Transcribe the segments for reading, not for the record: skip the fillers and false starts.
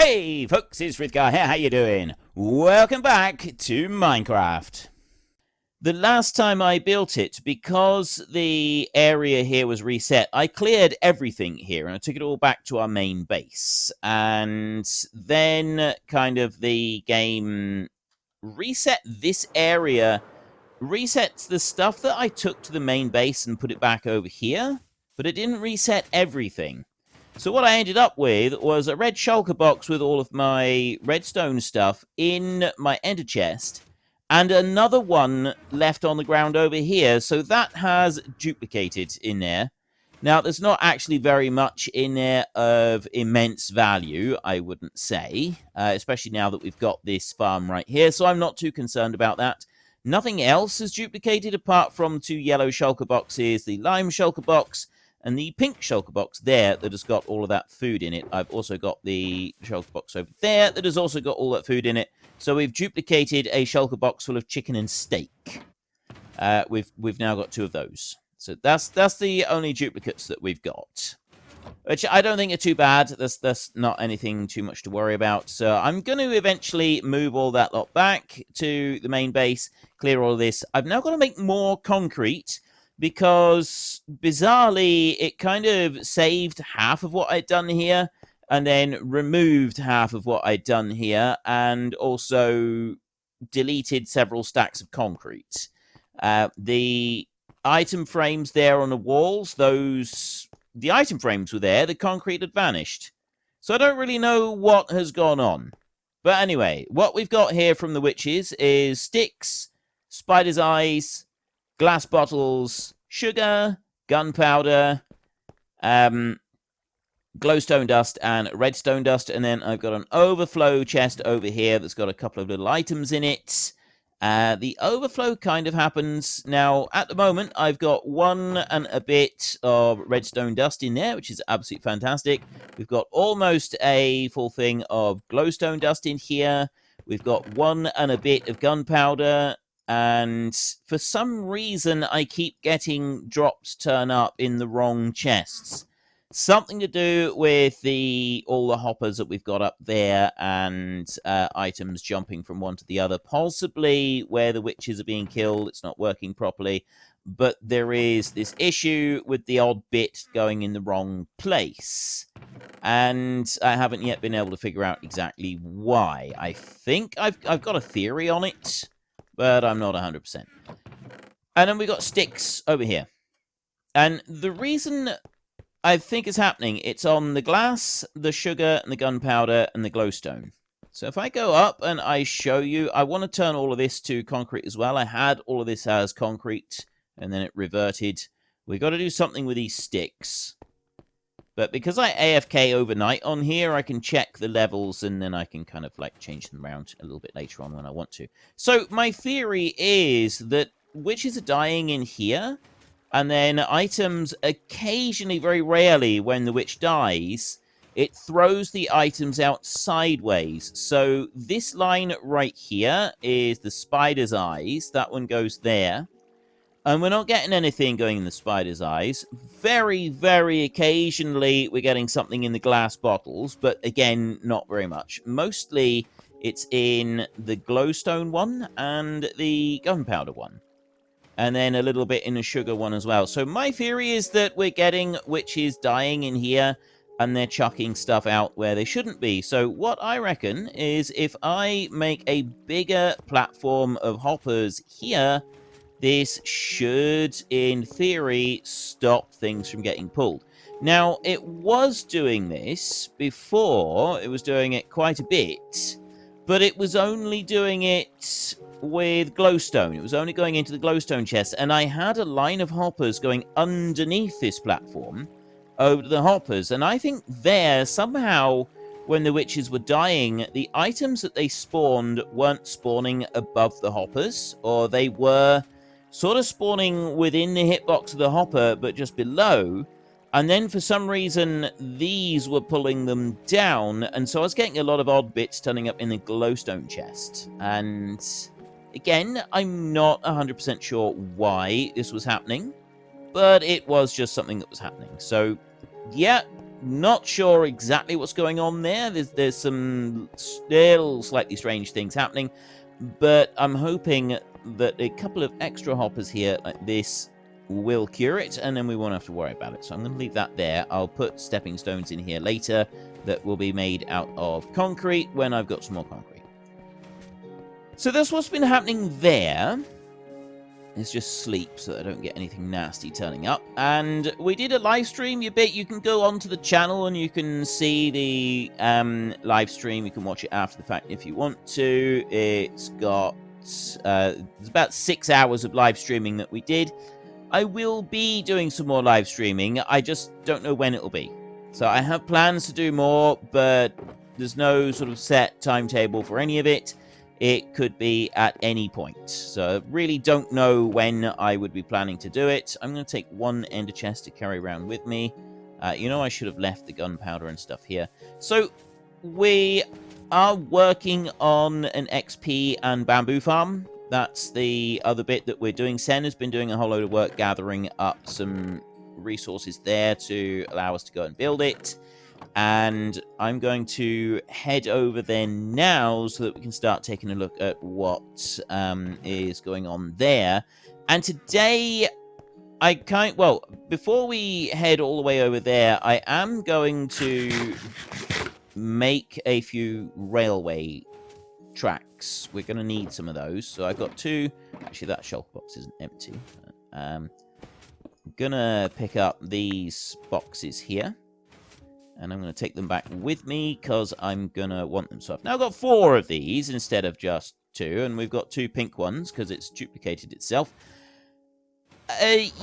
Hey folks, it's Frithgar here, how you doing? Welcome back to Minecraft. The last time I built it, because the area here was reset, I cleared everything here and I took it all back to our main base. And then kind of the game reset this area, resets the stuff that I took to the main base and put it back over here, but it didn't reset everything. So what I ended up with was a red shulker box with all of my redstone stuff in my ender chest, and another one left on the ground over here, so that has duplicated in there. Now, there's not actually very much in there of immense value, I wouldn't say, especially now that we've got this farm right here, so I'm not too concerned about that. Nothing else is duplicated apart from two yellow shulker boxes, the lime shulker box, and the pink shulker box there that has got all of that food in it. I've also got the shulker box over there that has also got all that food in it. So we've duplicated a shulker box full of chicken and steak. We've now got two of those. So that's the only duplicates that we've got, which I don't think are too bad. That's not anything too much to worry about. So I'm going to eventually move all that lot back to the main base, clear all of this. I've now got to make more concrete, because bizarrely it kind of saved half of what I'd done here and then removed half of what I'd done here and also deleted several stacks of concrete. The item frames there on the walls, the item frames were there, the concrete had vanished. So I don't really know what has gone on. But anyway, what we've got here from the witches is sticks, spider's eyes, glass bottles, sugar, gunpowder, glowstone dust, and redstone dust. And then I've got an overflow chest over here that's got a couple of little items in it. The overflow kind of happens now. At the moment, I've got 1 and a bit of redstone dust in there, which is absolutely fantastic. We've got almost a full thing of glowstone dust in here. We've got 1 and a bit of gunpowder. And for some reason, I keep getting drops turn up in the wrong chests. Something to do with all the hoppers that we've got up there and items jumping from one to the other. Possibly where the witches are being killed, it's not working properly. But there is this issue with the odd bit going in the wrong place. And I haven't yet been able to figure out exactly why. I think I've got a theory on it, but I'm not 100%. And then we got sticks over here. And the reason I think is happening, it's on the glass, the sugar, and the gunpowder, and the glowstone. So if I go up and I show you, I want to turn all of this to concrete as well. I had all of this as concrete, and then it reverted. We've got to do something with these sticks. But because I AFK overnight on here, I can check the levels, and then I can kind of like change them around a little bit later on when I want to. So my theory is that witches are dying in here, and then items occasionally, very rarely, when the witch dies, it throws the items out sideways. So this line right here is the spider's eyes. That one goes there. And we're not getting anything going in the spider's eyes. Very, very occasionally, we're getting something in the glass bottles. But again, not very much. Mostly, it's in the glowstone one and the gunpowder one. And then a little bit in the sugar one as well. So my theory is that we're getting witches dying in here, and they're chucking stuff out where they shouldn't be. So what I reckon is if I make a bigger platform of hoppers here, this should, in theory, stop things from getting pulled. Now, it was doing this before. It was doing it quite a bit, but it was only doing it with glowstone. It was only going into the glowstone chest, and I had a line of hoppers going underneath this platform over to the hoppers, and I think there, somehow, when the witches were dying, the items that they spawned weren't spawning above the hoppers, or they were sort of spawning within the hitbox of the hopper, but just below. And then for some reason, these were pulling them down. And so I was getting a lot of odd bits turning up in the glowstone chest. And again, I'm not 100% sure why this was happening, but it was just something that was happening. So yeah, not sure exactly what's going on there. There's some still slightly strange things happening, but I'm hoping that a couple of extra hoppers here like this will cure it, and then we won't have to worry about it. So I'm going to leave that there. I'll put stepping stones in here later that will be made out of concrete when I've got some more concrete. So that's what's been happening there. It's just sleep so that I don't get anything nasty turning up. And we did a live stream. You can go onto the channel and you can see the live stream. You can watch it after the fact if you want to. It's got it's about 6 hours of live streaming that we did. I will be doing some more live streaming. I just don't know when it'll be. So I have plans to do more, but there's no sort of set timetable for any of it. It could be at any point. So I really don't know when I would be planning to do it. I'm going to take one ender chest to carry around with me. I should have left the gunpowder and stuff here. So we are working on an XP and bamboo farm. That's the other bit that we're doing. Sen has been doing a whole load of work gathering up some resources there to allow us to go and build it. And I'm going to head over there now so that we can start taking a look at what is going on there. And today, before we head all the way over there, I am going to make a few railway tracks. We're going to need some of those. So I've got 2. Actually, that shelf box isn't empty. I'm going to pick up these boxes here. And I'm going to take them back with me because I'm going to want them. So I've now got 4 of these instead of just 2. And we've got 2 pink ones because it's duplicated itself.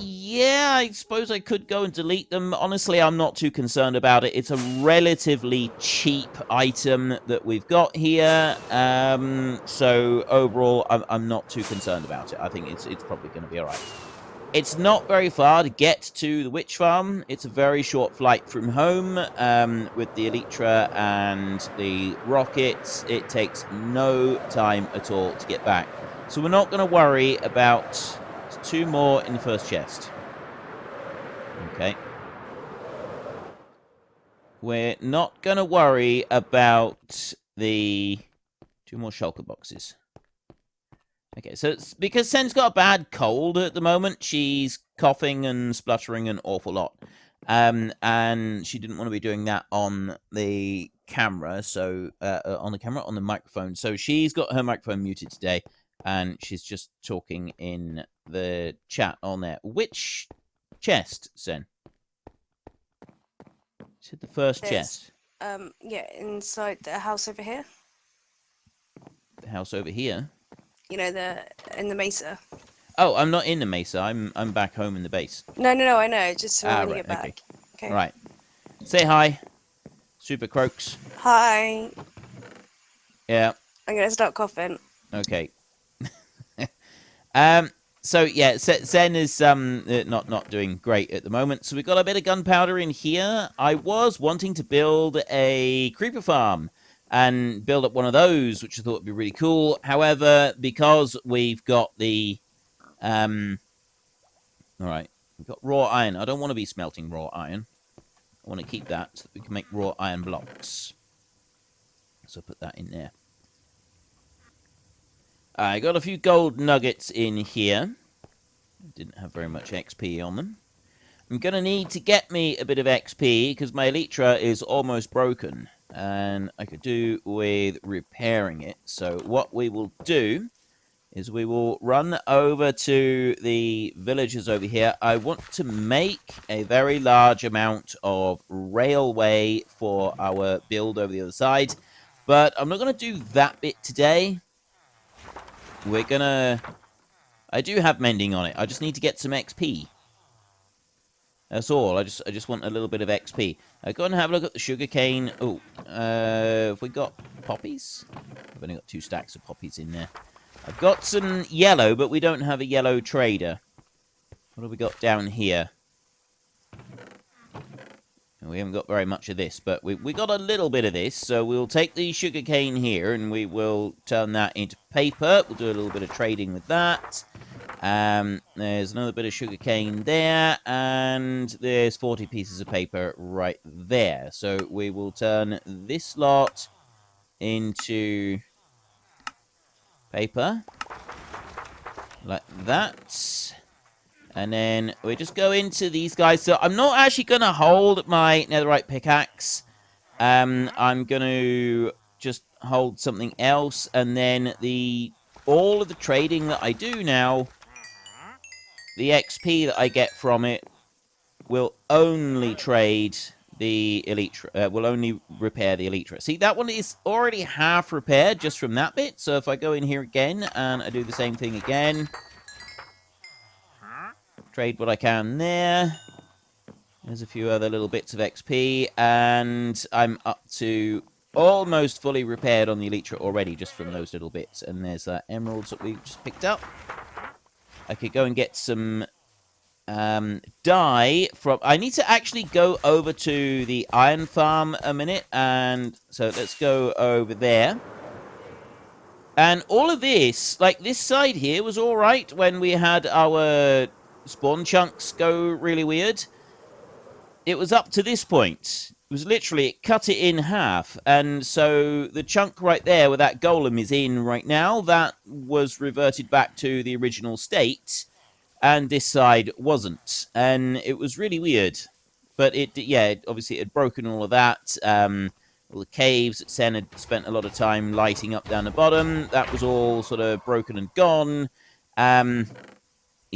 Yeah, I suppose I could go and delete them. Honestly, I'm not too concerned about it. It's a relatively cheap item that we've got here. So overall, I'm not too concerned about it. I think it's probably going to be all right. It's not very far to get to the witch farm. It's a very short flight from home. With the Elytra and the rockets, it takes no time at all to get back. So we're not going to worry about 2 more in the first chest. Okay. We're not going to worry about the 2 more shulker boxes. Okay, so it's because Sen's got a bad cold at the moment. She's coughing and spluttering an awful lot. And she didn't want to be doing that on the camera, so on the microphone. So she's got her microphone muted today, and she's just talking in the chat on there. Which chest, Sen? Is it the first chest? Yeah, inside the house over here. The house over here? You know, in the mesa. Oh, I'm not in the mesa. I'm back home in the base. No, I know. Just so when you get back. Okay. Right. Say hi, Super Croaks. Hi. Yeah. I'm gonna start coughing. Okay. So yeah, Sen is not doing great at the moment. So we've got a bit of gunpowder in here. I was wanting to build a creeper farm and build up one of those, which I thought would be really cool. However, because we've got the all right, we've got raw iron. I don't want to be smelting raw iron. I want to keep that so that we can make raw iron blocks. So put that in there. I got a few gold nuggets in here. Didn't have very much XP on them. I'm going to need to get me a bit of XP because my Elytra is almost broken. And I could do with repairing it. So what we will do is we will run over to the villagers over here. I want to make a very large amount of railway for our build over the other side. But I'm not going to do that bit today. We're going to... I do have mending on it. I just need to get some XP. That's all. I just want a little bit of XP. Go and have a look at the sugarcane. Oh, have we got poppies? I've only got 2 stacks of poppies in there. I've got some yellow, but we don't have a yellow trader. What have we got down here? We haven't got very much of this, but we got a little bit of this. So we'll take the sugarcane here, and we will turn that into paper. We'll do a little bit of trading with that. There's another bit of sugarcane there, and there's 40 pieces of paper right there. So we will turn this lot into paper, like that. And then we just go into these guys. So I'm not actually going to hold my netherite pickaxe. I'm going to just hold something else, and then all of the trading that I do now, the XP that I get from it will only trade the Elytra, will only repair the Elytra. See, that one is already half repaired just from that bit. So if I go in here again and I do the same thing again, trade what I can there. There's a few other little bits of XP, and I'm up to almost fully repaired on the Elytra already just from those little bits. And there's emeralds that we just picked up. I could go and get some dye from... I need to actually go over to the iron farm a minute, and so let's go over there. And all of this, like this side here, was all right when we had our spawn chunks go really weird. It was up to this point. It was literally, it cut it in half. And so the chunk right there where that golem is in right now, that was reverted back to the original state. And this side wasn't. And it was really weird. But obviously it had broken all of that. All the caves that Sen had spent a lot of time lighting up down the bottom, that was all sort of broken and gone.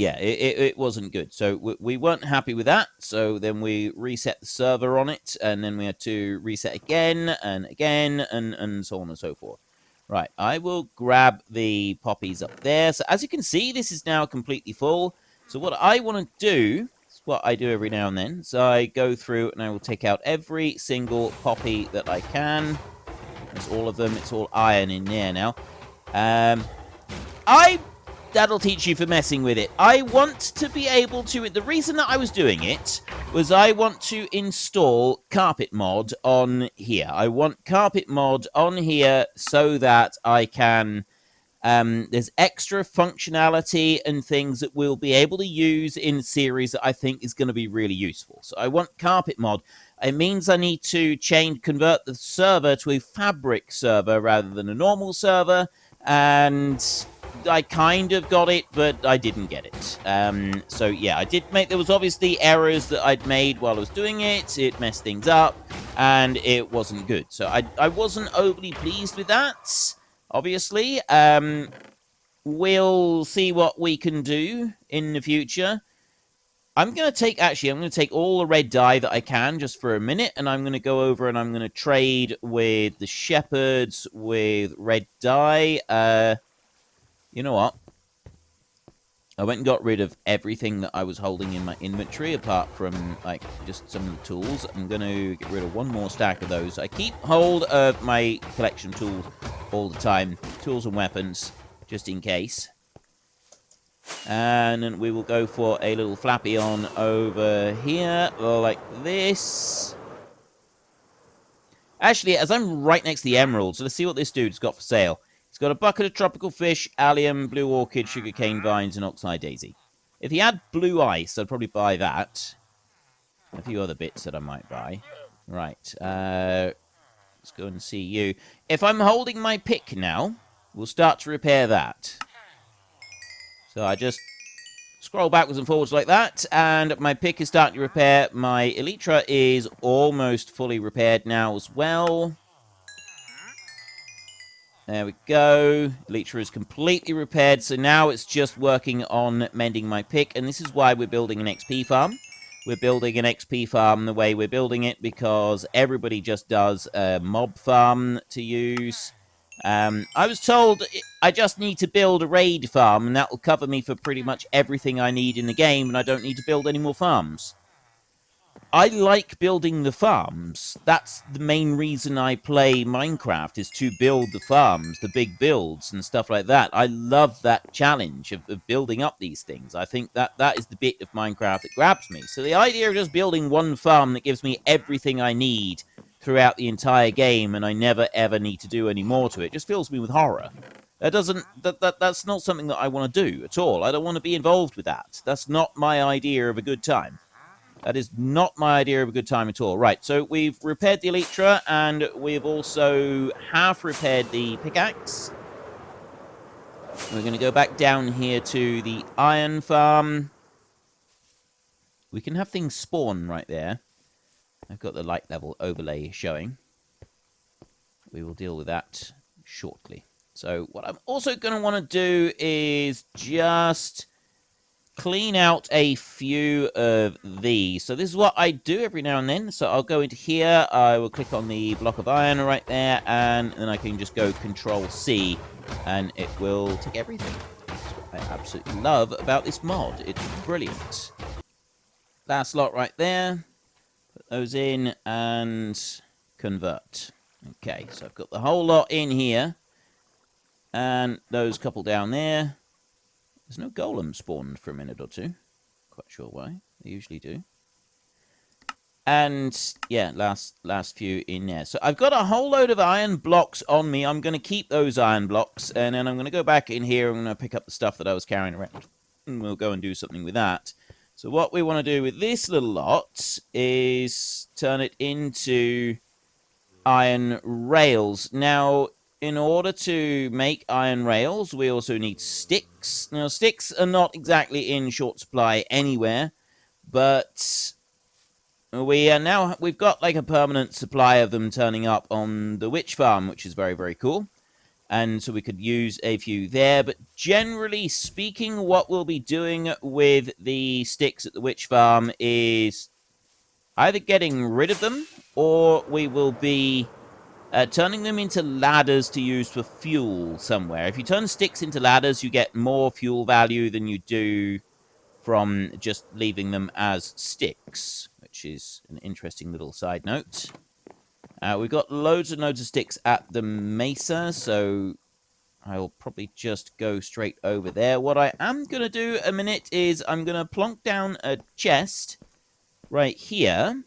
It wasn't good. So we weren't happy with that. So then we reset the server on it, and then we had to reset again, and so on and so forth. Right, I will grab the poppies up there. So as you can see, this is now completely full. So what I want to do, is what I do every now and then, so I go through and I will take out every single poppy that I can. That's all of them. It's all iron in there now. That'll teach you for messing with it. I want to be able to... The reason that I was doing it was I want to install carpet mod on here. I want carpet mod on here so that I can... there's extra functionality and things that we'll be able to use in series that I think is going to be really useful. So I want carpet mod. It means I need to convert the server to a fabric server rather than a normal server. And I kind of got it, but I didn't get it. So yeah, I did make... There was obviously errors that I'd made while I was doing it. It messed things up, and it wasn't good. So I wasn't overly pleased with that, obviously. We'll see what we can do in the future. I'm going to take all the red dye that I can just for a minute, and I'm going to go over and I'm going to trade with the shepherds with red dye. You know what? I went and got rid of everything that I was holding in my inventory, apart from, like, just some of the tools. I'm going to get rid of one more stack of those. I keep hold of my collection tools all the time. Tools and weapons, just in case. And then we will go for a little flappy on over here, like this. Actually, as I'm right next to the emeralds, let's see what this dude's got for sale. He's got a bucket of tropical fish, allium, blue orchid, sugarcane vines, and oxeye daisy. If he had blue ice, I'd probably buy that. A few other bits that I might buy. Right, let's go and see you. If I'm holding my pick now, we'll start to repair that. So I just scroll backwards and forwards like that, and my pick is starting to repair. My Elytra is almost fully repaired now as well. There we go. Elytra is completely repaired, so now it's just working on mending my pick, and this is why we're building an XP farm. We're building an XP farm the way we're building it because everybody just does a mob farm to use. I was told I just need to build a raid farm, and that will cover me for pretty much everything I need in the game, and I don't need to build any more farms. I like building the farms. That's the main reason I play Minecraft, is to build the farms, the big builds and stuff like that. I love that challenge of building up these things. I think that is the bit of Minecraft that grabs me. So the idea of just building one farm that gives me everything I need throughout the entire game, and I never ever need to do any more to it, just fills me with horror. That's not something that I want to do at all. I don't want to be involved with that. That's not my idea of a good time. That is not my idea of a good time at all. Right, so we've repaired the Elytra, and we've also half repaired the pickaxe. We're going to go back down here to the iron farm. We can have things spawn right there. I've got the light level overlay showing. We will deal with that shortly. So what I'm also going to want to do is just clean out a few of these. So this is what I do every now and then. So I'll go into here. I will click on the block of iron right there, and then I can just go Control-C, and it will take everything. That's what I absolutely love about this mod. It's brilliant. Last lot right there. Put those in and convert. Okay, so I've got the whole lot in here, and those couple down there. There's no golem spawned for a minute or two. Quite sure why. They usually do. And, yeah, last few in there. So I've got a whole load of iron blocks on me. I'm going to keep those iron blocks. And then I'm going to go back in here. I'm going to pick up the stuff that I was carrying around. And we'll go and do something with that. So what we want to do with this little lot is turn it into iron rails. Now, in order to make iron rails, we also need sticks. Now, sticks are not exactly in short supply anywhere, but we've got like a permanent supply of them turning up on the witch farm, which is very, very cool. And so we could use a few there, but generally speaking, what we'll be doing with the sticks at the witch farm is either getting rid of them, or we will be turning them into ladders to use for fuel somewhere. If you turn sticks into ladders, you get more fuel value than you do from just leaving them as sticks, which is an interesting little side note. We've got loads and loads of sticks at the mesa, so I'll probably just go straight over there. What I am going to do a minute is I'm going to plonk down a chest right here.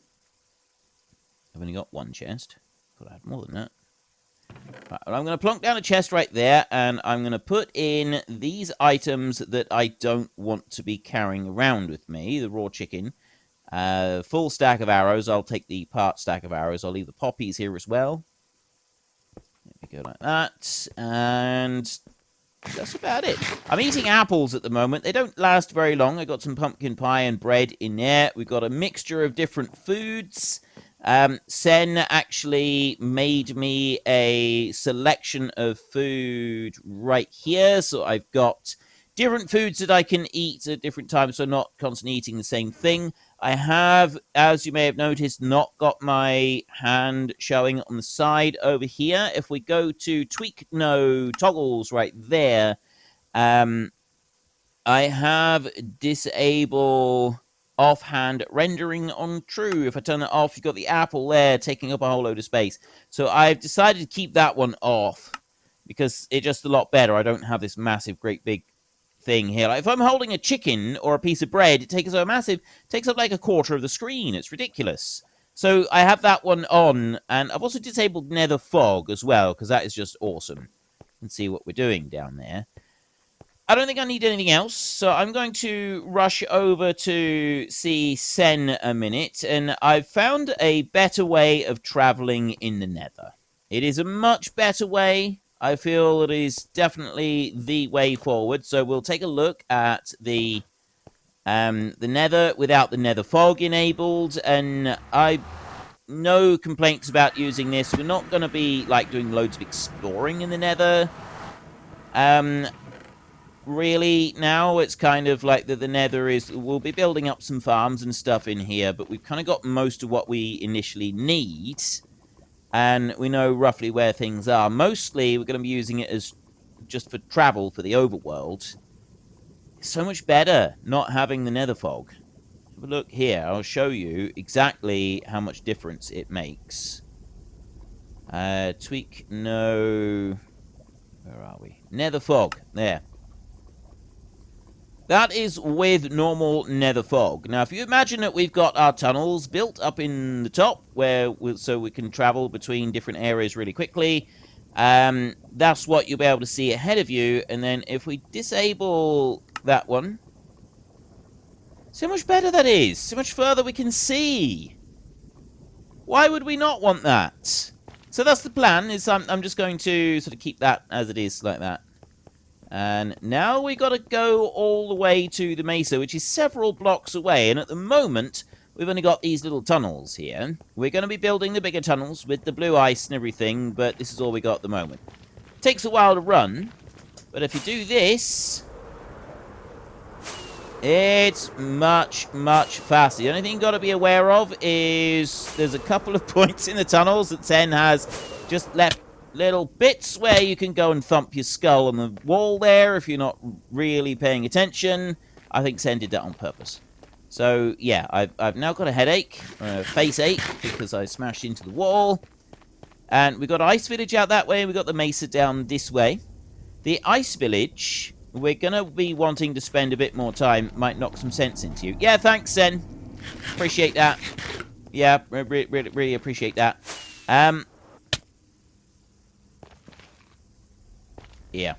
I've only got one chest. Could I have more than that? Right, well, I'm going to plonk down a chest right there, and I'm going to put in these items that I don't want to be carrying around with me. The raw chicken. Full stack of arrows. I'll take the part stack of arrows. I'll leave the poppies here as well. There we go, like that. And that's about it. I'm eating apples at the moment. They don't last very long. I got some pumpkin pie and bread in there. We've got a mixture of different foods. Sen actually made me a selection of food right here. So I've got different foods that I can eat at different times, so I'm not constantly eating the same thing. I have, as you may have noticed, not got my hand showing on the side over here. If we go to tweak no toggles right there, I have disable offhand rendering on true. If I turn it off, you've got the apple there taking up a whole load of space. So I've decided to keep that one off because it's just a lot better. I don't have this massive, great big thing here. Like if I'm holding a chicken or a piece of bread, it takes up like a quarter of the screen. It's ridiculous. So I have that one on, and I've also disabled Nether fog as well, because that is just awesome. And see what we're doing down there. I don't think I need anything else, so I'm going to rush over to see Sen a minute, and I've found a better way of traveling in the Nether. It is a much better way. I feel it is definitely the way forward. So we'll take a look at the Nether without the Nether fog enabled, and no complaints about using this. We're not going to be like doing loads of exploring in the Nether. Really, now it's kind of like the Nether is. We'll be building up some farms and stuff in here, but we've kind of got most of what we initially need. And we know roughly where things are. Mostly, we're going to be using it as just for travel for the overworld. It's so much better not having the Nether fog. Have a look here. I'll show you exactly how much difference it makes. Tweak, no... Where are we? Nether fog. There. That is with normal Nether fog. Now, if you imagine that we've got our tunnels built up in the top, so we can travel between different areas really quickly, That's what you'll be able to see ahead of you. And then if we disable that one, see how much better that is. So much further we can see. Why would we not want that? So that's the plan. Is I'm just going to sort of keep that as it is like that. And now we got to go all the way to the mesa, which is several blocks away. And at the moment, we've only got these little tunnels here. We're going to be building the bigger tunnels with the blue ice and everything, but this is all we got at the moment. Takes a while to run, but if you do this, it's much, much faster. The only thing you've got to be aware of is there's a couple of points in the tunnels that Zen has just left little bits where you can go and thump your skull on the wall there if you're not really paying attention. I think Zen did that on purpose. So, yeah, I've now got a headache, or a face ache, because I smashed into the wall. And we've got Ice Village out that way, and we've got the mesa down this way. The Ice Village, we're going to be wanting to spend a bit more time. Might knock some sense into you. Yeah, thanks, Zen. Appreciate that. Yeah, really appreciate that. Yeah.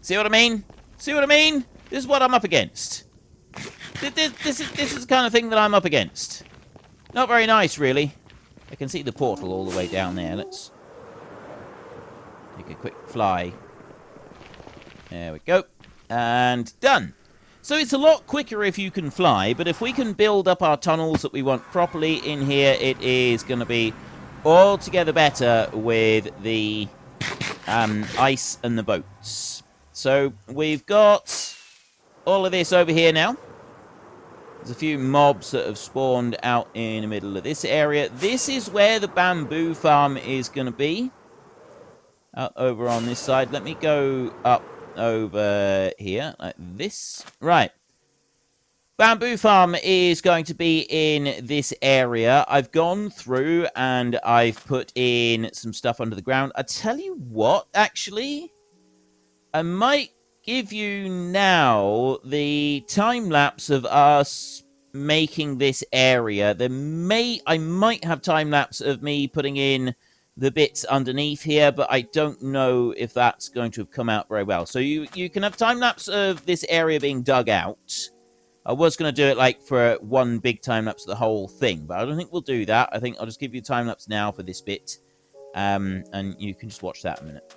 See what I mean? See what I mean? This is what I'm up against. This is the kind of thing that I'm up against. Not very nice, really. I can see the portal all the way down there. Let's take a quick fly. There we go. And done. So it's a lot quicker if you can fly, but if we can build up our tunnels that we want properly in here, it is going to be altogether better with the ice and the boats. So we've got all of this over here now. There's a few mobs that have spawned out in the middle of this area. This is where the bamboo farm is going to be. Out over on this side. Let me go up over here like this. Right. Bamboo farm is going to be in this area. I've gone through and I've put in some stuff under the ground. I tell you what, actually, I might give you now the time lapse of us making this area. I might have time lapse of me putting in the bits underneath here, but I don't know if that's going to have come out very well. So you can have time lapse of this area being dug out. I was going to do it like for one big time lapse of the whole thing, but I don't think we'll do that. I think I'll just give you time lapse now for this bit, and you can just watch that in a minute.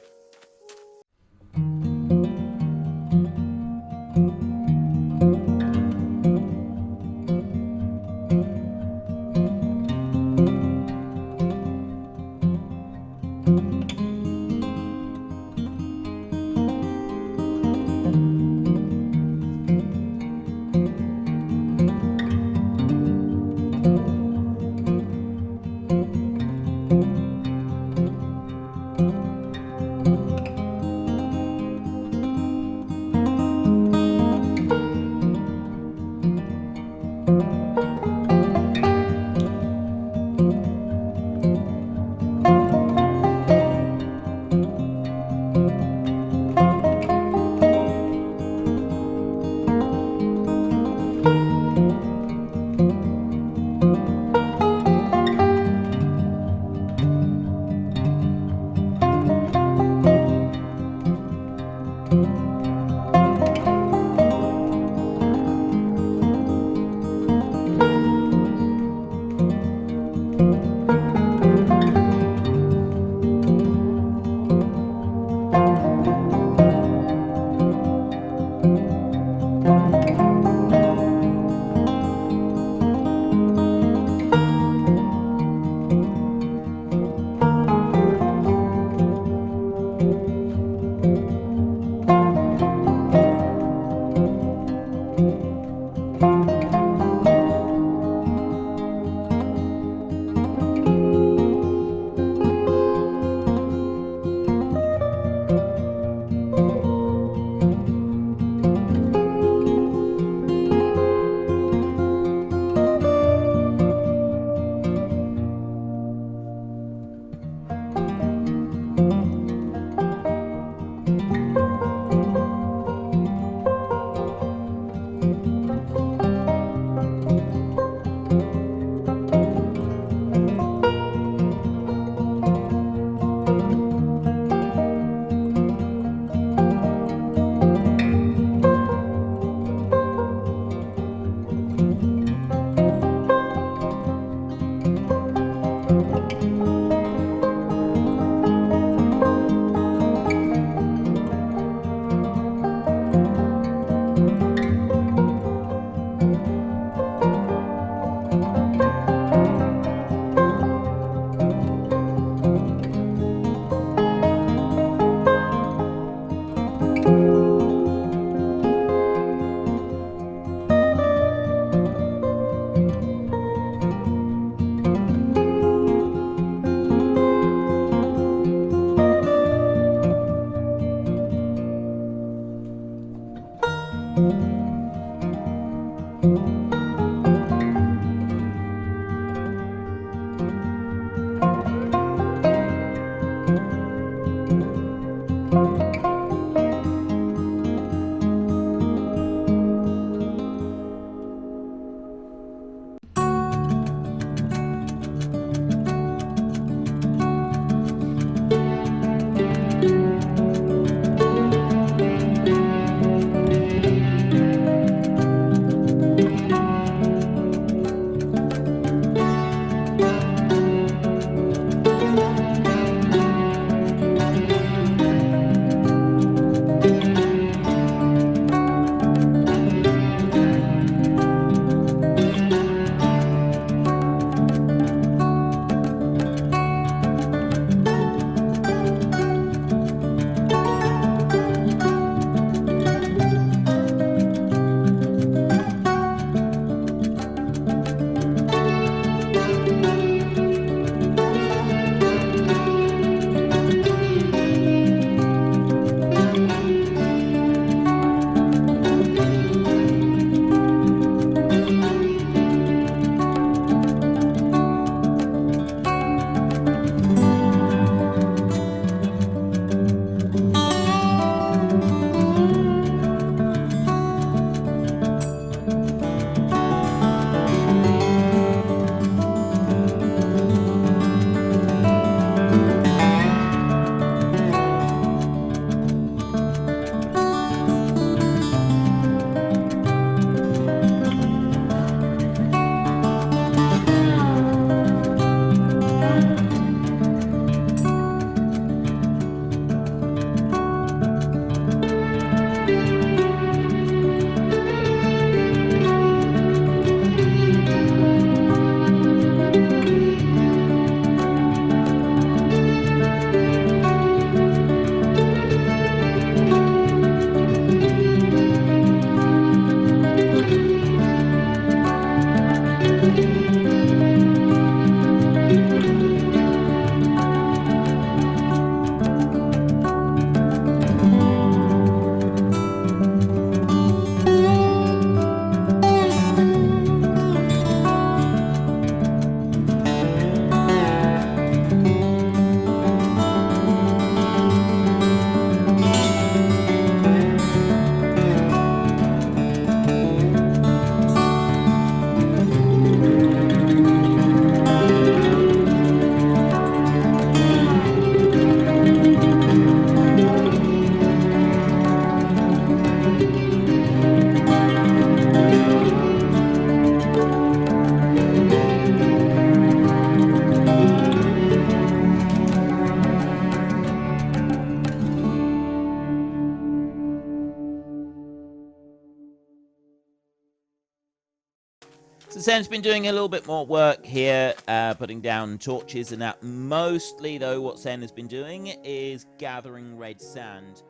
Sen's been doing a little bit more work here, putting down torches and that. Mostly, though, what Sen has been doing is gathering red sand.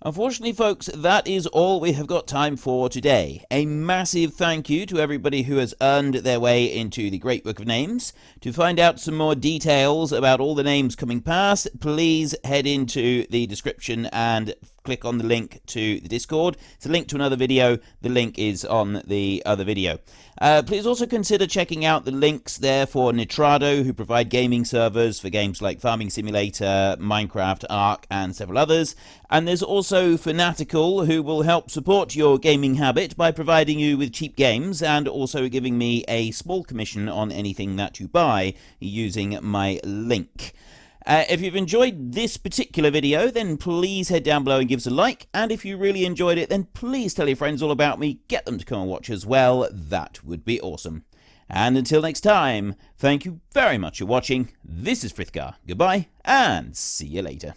Unfortunately, folks, that is all we have got time for today. A massive thank you to everybody who has earned their way into the Great Book of Names. To find out some more details about all the names coming past, please head into the description and click on the link to the Discord. It's a link to another video. The link is on the other video. Please also consider checking out the links there for Nitrado, who provide gaming servers for games like Farming Simulator, Minecraft, Ark, and several others. And there's also Fanatical, who will help support your gaming habit by providing you with cheap games and also giving me a small commission on anything that you buy using my link. If you've enjoyed this particular video, then please head down below and give us a like. And if you really enjoyed it, then please tell your friends all about me. Get them to come and watch as well. That would be awesome. And until next time, thank you very much for watching. This is Frithgar. Goodbye, and see you later.